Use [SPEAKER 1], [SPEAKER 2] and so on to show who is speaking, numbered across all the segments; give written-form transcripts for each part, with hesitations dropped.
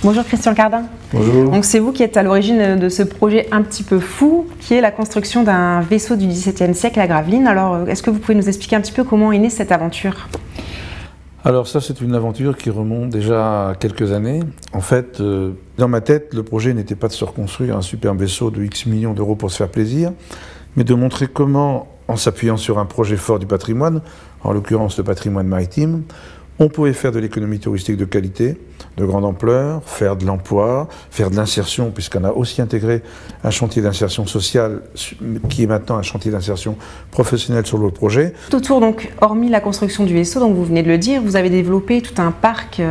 [SPEAKER 1] Bonjour Christian Cardin.
[SPEAKER 2] Bonjour.
[SPEAKER 1] Donc c'est vous qui êtes à l'origine de ce projet un petit peu fou, qui est la construction d'un vaisseau du XVIIe siècle à Gravelines. Alors est-ce que vous pouvez nous expliquer un petit peu comment est née cette aventure?
[SPEAKER 2] Alors ça, c'est une aventure qui remonte déjà à quelques années. En fait, dans ma tête, le projet n'était pas de se reconstruire un superbe vaisseau de X millions d'euros pour se faire plaisir, mais de montrer comment, en s'appuyant sur un projet fort du patrimoine, en l'occurrence le patrimoine maritime, on pouvait faire de l'économie touristique de qualité, de grande ampleur, faire de l'emploi, faire de l'insertion, puisqu'on a aussi intégré un chantier d'insertion sociale qui est maintenant un chantier d'insertion professionnelle sur le projet.
[SPEAKER 1] Tout autour, donc, hormis la construction du vaisseau, donc vous venez de le dire, vous avez développé tout un parc.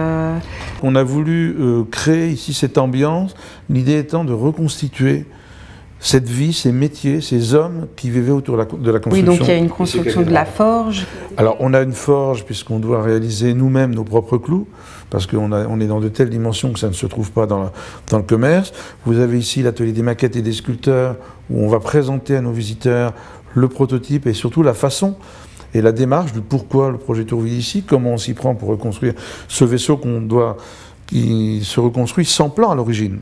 [SPEAKER 2] On a voulu créer ici cette ambiance, l'idée étant de reconstituer cette vie, ces métiers, ces hommes qui vivaient autour de la construction.
[SPEAKER 1] Oui, donc il y a une construction de la forge.
[SPEAKER 2] Alors on a une forge puisqu'on doit réaliser nous-mêmes nos propres clous, parce qu'on est dans de telles dimensions que ça ne se trouve pas dans le commerce. Vous avez ici l'atelier des maquettes et des sculpteurs, où on va présenter à nos visiteurs le prototype et surtout la façon et la démarche du pourquoi le projet Tourville ici, comment on s'y prend pour reconstruire ce vaisseau qui se reconstruit sans plan à l'origine.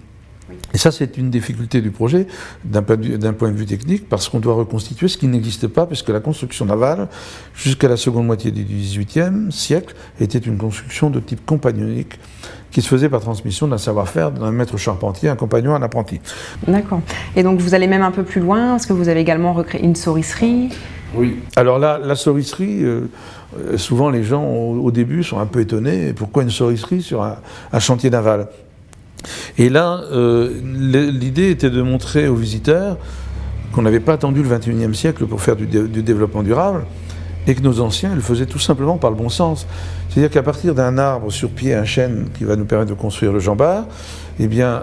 [SPEAKER 2] Et ça, c'est une difficulté du projet, d'un point de vue technique, parce qu'on doit reconstituer ce qui n'existe pas, puisque la construction navale, jusqu'à la seconde moitié du XVIIIe siècle, était une construction de type compagnonique, qui se faisait par transmission d'un savoir-faire d'un maître charpentier, un compagnon, un apprenti.
[SPEAKER 1] D'accord. Et donc, vous allez même un peu plus loin, parce que vous avez également recréé une saurisserie.
[SPEAKER 2] Oui. Alors là, la saurisserie, souvent les gens, au début, sont un peu étonnés. Pourquoi une saurisserie sur un chantier naval ? Et là, l'idée était de montrer aux visiteurs qu'on n'avait pas attendu le XXIe siècle pour faire du développement durable et que nos anciens le faisaient tout simplement par le bon sens. C'est-à-dire qu'à partir d'un arbre sur pied, un chêne qui va nous permettre de construire le Jean-Bart, eh bien,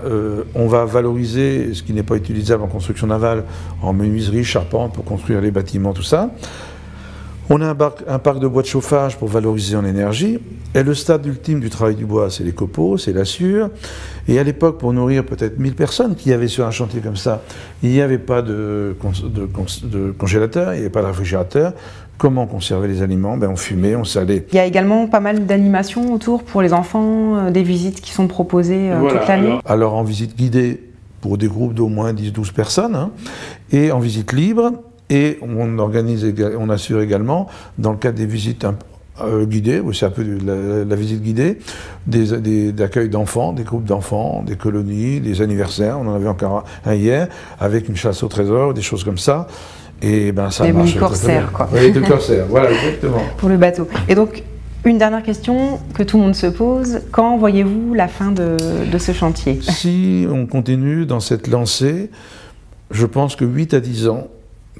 [SPEAKER 2] on va valoriser ce qui n'est pas utilisable en construction navale, en menuiserie, charpente, pour construire les bâtiments, tout ça. On a un parc de bois de chauffage pour valoriser en énergie. Et le stade ultime du travail du bois, c'est les copeaux, c'est la sciure. Et à l'époque, pour nourrir peut-être 1000 personnes qui y avait sur un chantier comme ça, il n'y avait pas de congélateur, il n'y avait pas de réfrigérateur. Comment conserver les aliments? On fumait, on salait.
[SPEAKER 1] Il y a également pas mal d'animations autour pour les enfants, des visites qui sont proposées toute l'année.
[SPEAKER 2] Alors en visite guidée pour des groupes d'au moins 10-12 personnes, hein, et en visite libre. Et on assure également, dans le cadre des visites guidées, c'est un peu la visite guidée, d'accueil d'enfants, des groupes d'enfants, des colonies, des anniversaires. On en avait encore un hier, avec une chasse au trésor, des choses comme ça. Et ça marche.
[SPEAKER 1] Des corsaires, quoi.
[SPEAKER 2] Oui, des corsaires, voilà, exactement.
[SPEAKER 1] Pour le bateau. Et donc, une dernière question que tout le monde se pose, quand voyez-vous la fin de ce chantier?
[SPEAKER 2] Si on continue dans cette lancée, je pense que 8 à 10 ans,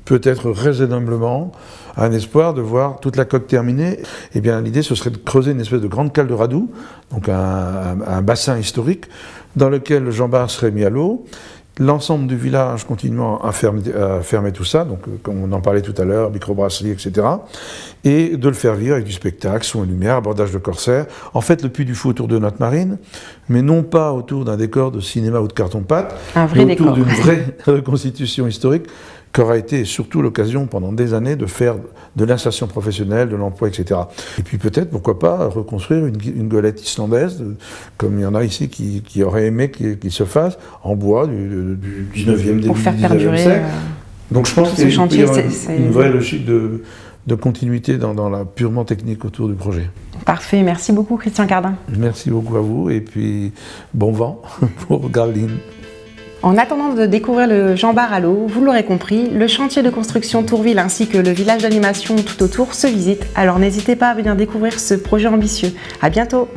[SPEAKER 2] peut-être raisonnablement, un espoir de voir toute la coque terminée. Eh bien, l'idée, ce serait de creuser une espèce de grande cale de radoub, donc un bassin historique, dans lequel le Jean-Bart serait mis à l'eau. L'ensemble du village continuant à fermer tout ça, donc comme on en parlait tout à l'heure, microbrasserie, etc. Et de le faire vivre avec du spectacle, son et lumière, abordage de corsaires. En fait, le Puy du Fou autour de notre marine, mais non pas autour d'un décor de cinéma ou de carton-pâte, mais autour d'une vraie reconstitution historique qu'aura été surtout l'occasion pendant des années de faire de l'insertion professionnelle, de l'emploi, etc. Et puis peut-être, pourquoi pas, reconstruire une golette islandaise, comme il y en a ici qui auraient aimé qu'il se fasse, en bois du 19e, début du 19e siècle. Donc je pense qu'il y a une vraie logique de continuité dans la purement technique autour du projet.
[SPEAKER 1] Parfait, merci beaucoup Christian Cardin.
[SPEAKER 2] Merci beaucoup à vous et puis bon vent pour Gravelines.
[SPEAKER 1] En attendant de découvrir le Jean-Bart à l'eau, vous l'aurez compris, le chantier de construction Tourville ainsi que le village d'animation tout autour se visitent, alors n'hésitez pas à venir découvrir ce projet ambitieux. À bientôt!